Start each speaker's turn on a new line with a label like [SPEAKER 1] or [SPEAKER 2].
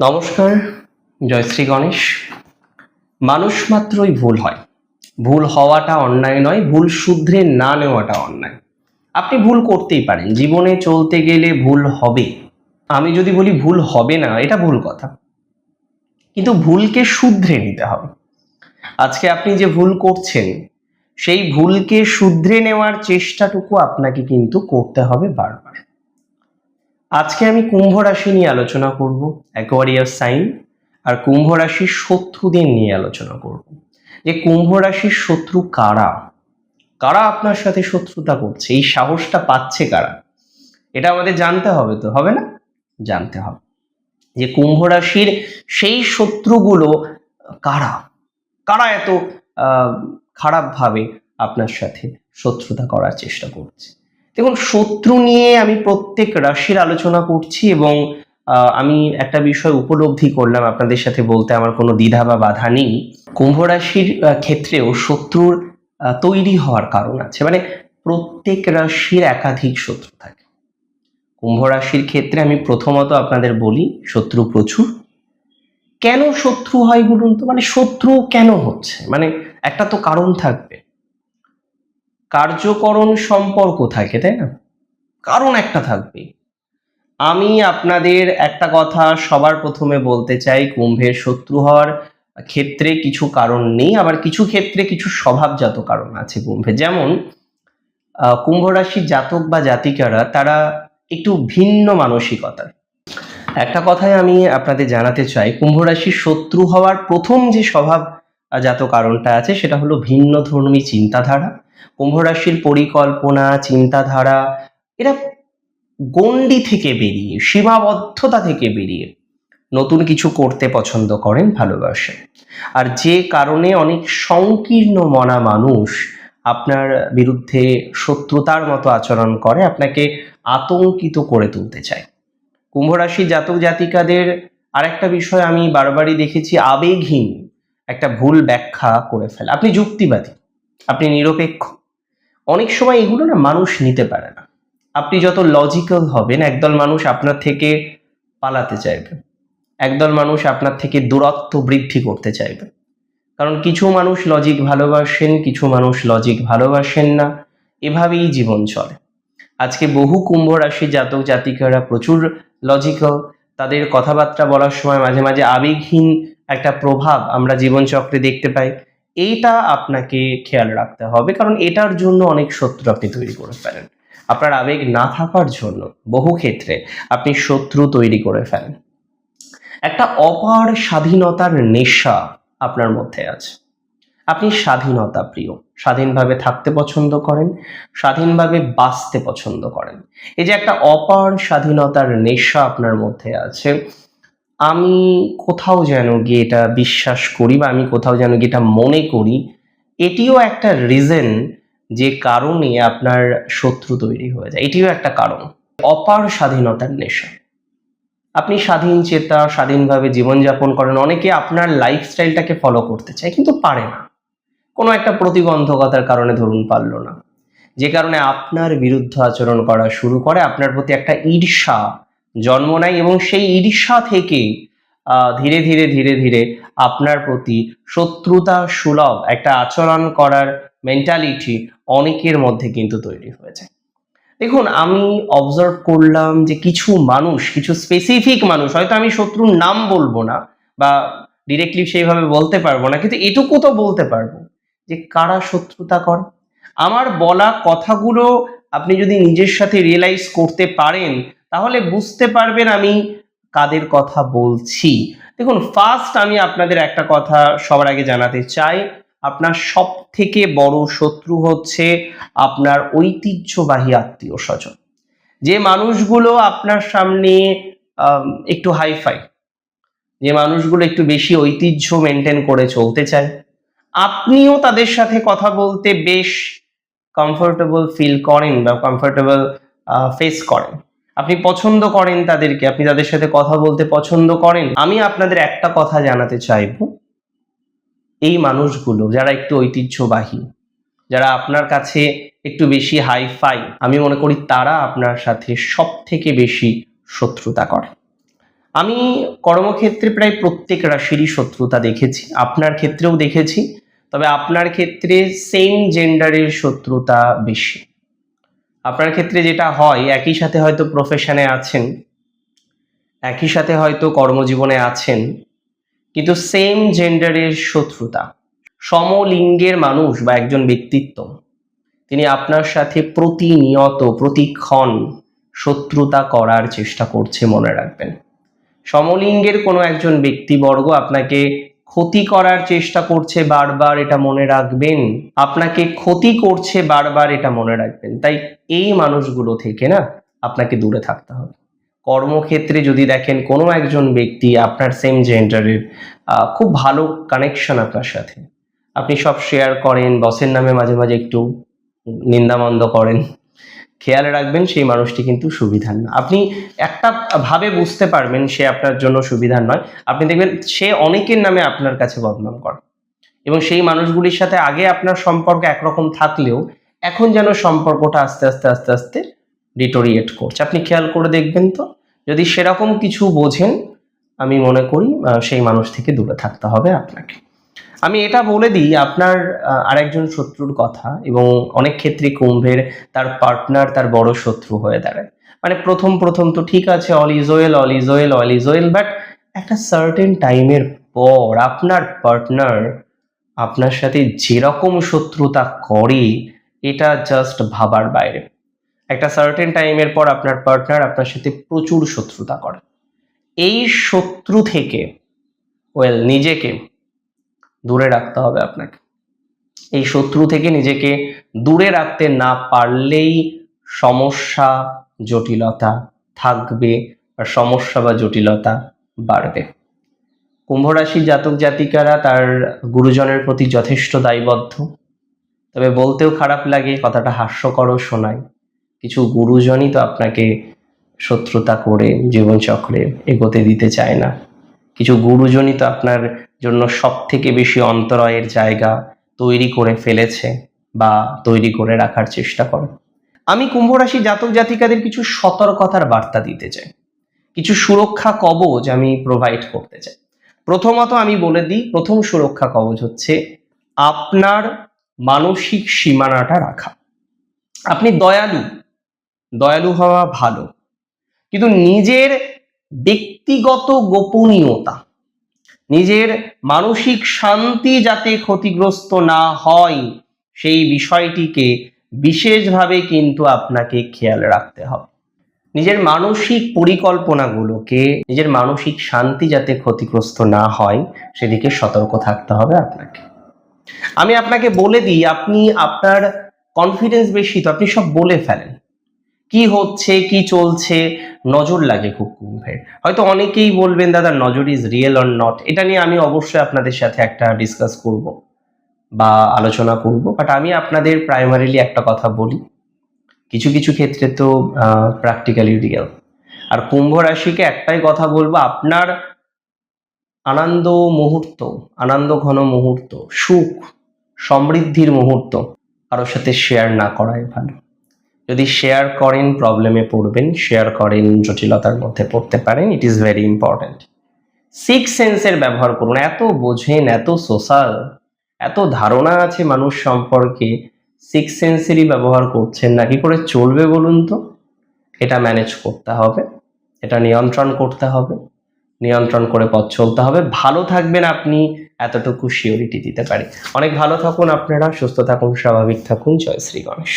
[SPEAKER 1] নমস্কার, জয় শ্রী গণেশ। মানুষ মাত্রই ভুল হয়। ভুল হওয়াটা অন্যায় নয়, ভুল শুধরে না নেওয়াটা অন্যায়। আপনি ভুল করতেই পারেন, জীবনে চলতে গেলে ভুল হবে। আমি যদি বলি ভুল হবে না, এটা ভুল কথা, কিন্তু ভুলকে শুধরে নিতে হবে। আজকে আপনি যে ভুল করছেন, সেই ভুলকে শুধরে নেওয়ার চেষ্টাটুকু আপনাকে কিন্তু করতে হবে বারবার। আজকে আমি কুম্ভ রাশি নিয়ে আলোচনা করব, অ্যাকোয়ারিয়াস সাইন, আর কুম্ভ রাশির শত্রুদের নিয়ে আলোচনা করব। যে কুম্ভ রাশির শত্রু কারা, কারা আপনার সাথে শত্রুতা করছে, এই সাহসটা পাচ্ছে কারা, এটা আমাদের জানতে হবে। তো হবে না? জানতে হবে যে কুম্ভ রাশির সেই শত্রুগুলো কারা, কারা এত খারাপভাবে আপনার সাথে শত্রুতা করার চেষ্টা করছে। দেখুন, শত্রু নিয়ে আমি প্রত্যেক রাশির আলোচনা করছি এবং আমি একটা বিষয় উপলব্ধি করলাম, আপনাদের সাথে বলতে আমার কোনো দ্বিধা বা বাধা নেই। কুম্ভ রাশির ক্ষেত্রেও শত্রুর তৈরি হওয়ার কারণ আছে, মানে প্রত্যেক রাশির একাধিক শত্রু থাকে। কুম্ভ রাশির ক্ষেত্রে আমি প্রথমত আপনাদের বলি, শত্রু প্রচুর। কেন শত্রু হয় বলুন তো? মানে শত্রু কেন হচ্ছে, মানে একটা তো কারণ থাকবে। কার্যকরণ সম্পর্ক থাকে, তাই না? কারণ একটা থাকবে। আমি আপনাদের একটা কথা সবার প্রথমে বলতে চাই, কুম্ভের শত্রু হওয়ার ক্ষেত্রে কিছু কারণ নেই, আবার কিছু ক্ষেত্রে কিছু স্বভাবজাত কারণ আছে কুম্ভে। যেমন কুম্ভ রাশির জাতক বা জাতিকারা তারা একটু ভিন্ন মানসিকতার। একটা কথাই আমি আপনাদের জানাতে চাই, কুম্ভ রাশির শত্রু হওয়ার প্রথম যে স্বভাবজাত কারণটা আছে সেটা হলো ভিন্নধর্মী চিন্তাধারা। কুম্ভ রাশির পরিকল্পনা, চিন্তাধারা, এরা গণ্ডি থেকে বেরিয়ে, সীমাবদ্ধতা থেকে বেরিয়ে নতুন কিছু করতে পছন্দ করেন, ভালোবাসেন। আর যে কারণে অনেক সংকীর্ণ মনা মানুষ আপনার বিরুদ্ধে শত্রুতার মতো আচরণ করে, আপনাকে আতঙ্কিত করে তুলতে চায়। কুম্ভ রাশি জাতক জাতিকাদের আরেকটা বিষয় আমি বারবারই দেখেছি, আবেগহীন একটা ভুল ব্যাখ্যা করে ফেলে। আপনি যুক্তিবাদী, আপনি নিরপেক্ষ, অনেক সময় এগুলো না মানুষ নিতে পারে না। আপনি যত লজিক্যাল হবেন, একদল মানুষ আপনার থেকে পালাতে চাইবে, একদল মানুষ আপনার থেকে দূরত্ব বৃদ্ধি করতে চাইবে। কারণ কিছু মানুষ লজিক ভালোবাসেন, কিছু মানুষ লজিক ভালোবাসেন না, এভাবেই জীবন চলে। আজকে বহু কুম্ভ রাশি জাতক জাতিকারা প্রচুর লজিক্যাল, তাদের কথাবার্তা বলার সময় মাঝে মাঝে আবেগহীন একটা প্রভাব আমরা জীবনচক্রে দেখতে পাই। এইটা আপনাকে খেয়াল রাখতে হবে, কারণ এটার জন্য অনেক শত্রু আপনি তৈরি করে ফেলেন। আপনার আবেগ না থাকার জন্য বহু ক্ষেত্রে আপনি শত্রু তৈরি করে ফেলেন। একটা অপার স্বাধীনতার নেশা আপনার মধ্যে আছে। আপনি স্বাধীনতা প্রিয়, স্বাধীনভাবে থাকতে পছন্দ করেন, স্বাধীনভাবে বাঁচতে পছন্দ করেন। এই যে একটা অপার স্বাধীনতার নেশা আপনার মধ্যে আছে, আমি কোথাও যেন গিয়ে এটা বিশ্বাস করি, বা আমি কোথাও যেন গিয়ে এটা মনে করি, এটিও একটা রিজন যে কারণে আপনার শত্রু তৈরি হয়ে যায়। এটিও একটা কারণ, অপার স্বাধীনতার নেশা। আপনি স্বাধীন চেতা, স্বাধীনভাবে জীবনযাপন করেন, অনেকে আপনার লাইফস্টাইলটাকে ফলো করতে চায় কিন্তু পারে না, কোনো একটা প্রতিবন্ধকতার কারণে ধরুন পারল না, যে কারণে আপনার বিরুদ্ধে আচরণ করা শুরু করে, আপনার প্রতি একটা ঈর্ষা জন্ম নেয়, এবং সেই ঈর্ষা থেকে ধীরে ধীরে ধীরে ধীরে আপনার প্রতি শত্রুতা সুলভ একটা আচরণ করার মেন্টালিটি অনেকের মধ্যে কিন্তু তৈরি হয়ে যায়। দেখুন, আমি অবজার্ভ করলাম যে কিছু মানুষ, কিছু স্পেসিফিক মানুষ, হয়তো আমি শত্রুর নাম বলবো না বা ডিরেক্টলি সেইভাবে বলতে পারবো না, কিন্তু এটুকু তো বলতে পারবো যে কারা শত্রুতা করে। আমার বলা কথাগুলো আপনি যদি নিজের সাথে রিয়েলাইজ করতে পারেন, তাহলে বুঝতে পারবেন আমি কাদের কথা বলছি। দেখুন, ফার্স্ট আমি আপনাদের একটা কথা সবার আগে জানাতে চাই, আপনার সব থেকে বড় শত্রু হচ্ছে আপনার ঐতিহ্যবাহী আত্মীয় স্বজন। যে মানুষগুলো আপনার সামনে একটু হাইফাই, যে মানুষগুলো একটু বেশি ঐতিহ্য মেনটেন করে চলতে চায়, আপনিও তাদের সাথে কথা বলতে বেশ কমফোর্টেবল ফিল করেন বা কমফোর্টেবল ফেস করেন, আপনি পছন্দ করেন তাদেরকে, আপনি তাদের সাথে কথা বলতে পছন্দ করেন। আমি আপনাদের একটা কথা জানাতে চাইবো, এই মানুষগুলো যারা একটু ঐতিহ্যবাহী, যারা আপনার কাছে একটু বেশি হাইফাই, আমি মনে করি তারা আপনার সাথে সব থেকে বেশি শত্রুতা করে। আমি কর্মক্ষেত্রে প্রায় প্রত্যেক রাশিরই শত্রুতা দেখেছি, আপনার ক্ষেত্রেও দেখেছি, তবে আপনার ক্ষেত্রে সেম জেন্ডারের শত্রুতা বেশি। আপনার ক্ষেত্রে যেটা হয়, একই সাথে হয়তো প্রফেশনে আছেন, একই সাথে হয়তো কর্মজীবনে আছেন, কিন্তু সেম জেন্ডারের শত্রুতা। সমলিঙ্গের মানুষ বা একজন ব্যক্তিত্ব তিনি আপনার সাথে প্রতিনিয়ত প্রতিক্ষণ শত্রুতা করার চেষ্টা করছে, মনে রাখবেন। সমলিঙ্গের কোনো একজন ব্যক্তিবর্গ আপনাকে ক্ষতি করার চেষ্টা করছে বারবার, এটা মনে রাখবেন। আপনাকে ক্ষতি করছে বারবার, এটা মনে রাখবেন। তাই এই মানুষগুলো থেকে না আপনাকে দূরে থাকতে হবে। কর্মক্ষেত্রে যদি দেখেন কোনো একজন ব্যক্তি আপনার সেম জেন্ডারের, খুব ভালো কানেকশন আপনার সাথে, আপনি সব শেয়ার করেন, বসের নামে মাঝে মাঝে একটু নিন্দামন্দ করেন, খেয়াল রাখবেন সেই মানুষটি কিন্তু সুবিধার না। আপনি একটা ভাবে বুঝতে পারবেন সে আপনার জন্য সুবিধার নয়, আপনি দেখবেন সে অনেকের নামে আপনার কাছে বদনাম করে। এবং সেই মানুষগুলির সাথে আগে আপনার সম্পর্ক একরকম থাকলেও এখন যেন সম্পর্কটা আস্তে আস্তে আস্তে আস্তে ডিটোরিয়েট করছে। আপনি খেয়াল করে দেখবেন তো, যদি সেরকম কিছু বোঝেন, আমি মনে করি সেই মানুষ থেকে দূরে থাকতে হবে আপনাকে। আমি এটা বলে দিই আপনার আরেকজন শত্রুর কথা, এবং অনেক ক্ষেত্রে কুম্ভের তার পার্টনার তার বড় শত্রু হয়ে দাঁড়ায়। মানে প্রথম প্রথম তো ঠিক আছে, all is well, all is well, all is well, but একটা সার্টেন টাইমের পর আপনার পার্টনার আপনার সাথে যেরকম শত্রুতা করে, এটা জাস্ট ভাবার বাইরে। একটা সার্টেন টাইমের পর আপনার পার্টনার আপনার সাথে প্রচুর শত্রুতা করে। এই শত্রু থেকে নিজেকে দূরে রাখতে হবে আপনাকে। এই শত্রু থেকে নিজেকে দূরে রাখতে না পারলেই সমস্যা, জটিলতা থাকবে, আর সমস্যা বা জটিলতা বাড়বে। কুম্ভ রাশির জাতক জাতিকারা তার গুরুজনের প্রতি যথেষ্ট দায়বদ্ধ। তবে বলতেও খারাপ লাগে, কথাটা হাস্যকরও শোনায়, কিছু গুরুজনই তো আপনাকে শত্রুতা করে জীবনচক্রে এগোতে দিতে চায় না। কিছু গুরুজনই তো আপনার জন্য সব থেকে বেশি অন্তরায়ের জায়গা তৈরি করে ফেলেছে বা তৈরি করে রাখার চেষ্টা করে। আমি কুম্ভ রাশি জাতক জাতিকাদের কিছু সতর্কতার বার্তা দিতে চাই, কিছু সুরক্ষা কবচ আমি প্রোভাইড করতে চাই। প্রথমত আমি বলে দিই, প্রথম সুরক্ষা কবচ হচ্ছে আপনার মানসিক সীমানাটা রাখা। আপনি দয়ালু হওয়া ভালো, কিন্তু নিজের ব্যক্তিগত গোপনীয়তা, নিজের মানসিক শান্তি যাতে ক্ষতিগ্রস্ত না হয়, সেই বিষয়টিকে বিশেষভাবে কিন্তু আপনাকে খেয়াল রাখতে হবে। নিজের মানসিক পরিকল্পনাগুলোকে, নিজের মানসিক শান্তি যাতে ক্ষতিগ্রস্ত না হয়, সেদিকে সতর্ক থাকতে হবে আপনাকে। আমি আপনাকে বলে দিই, আপনি আপনার কনফিডেন্স বেশি তো আপনি সব বলে ফেলেন, কি হচ্ছে কি চলছে, নজর লাগে খুব কুম্ভের। হয়তো অনেকেই বলবেন দাদা নজর ইজ রিয়েল অর নট, এটা নিয়ে আমি অবশ্যই আপনাদের সাথে একটা ডিসকাস করব বা আলোচনা করব, বাট আমি আপনাদের প্রাইমারিলি একটা কথা বলি, কিছু কিছু ক্ষেত্রে তো প্র্যাকটিক্যালি রিয়েল। আর কুম্ভ রাশিকে একটাই কথা বলবো, আপনার আনন্দ মুহূর্ত, আনন্দ ঘন মুহূর্ত, সুখ সমৃদ্ধির মুহূর্ত কারোর সাথে শেয়ার না করাই ভালো। যদি শেয়ার করেন প্রবলেমে পড়বেন, শেয়ার করেন জটিলতার মধ্যে পড়তে পারেন। It is very important. Six সেন্সের ব্যবহার করুন। এত বোঝেন, এত সোশ্যাল, এত ধারণা আছে মানুষ সম্পর্কে, সিক্স সেন্সেরই ব্যবহার করছেন না, কি করে চলবে বলুন তো? এটা ম্যানেজ করতে হবে, এটা নিয়ন্ত্রণ করতে হবে, নিয়ন্ত্রণ করে পথ চলতে হবে। ভালো থাকবেন আপনি, এতটুকু শিওরিটি দিতে পারি। অনেক ভালো থাকুন আপনারা, সুস্থ থাকুন, স্বাভাবিক থাকুন। জয় শ্রী গণেশ।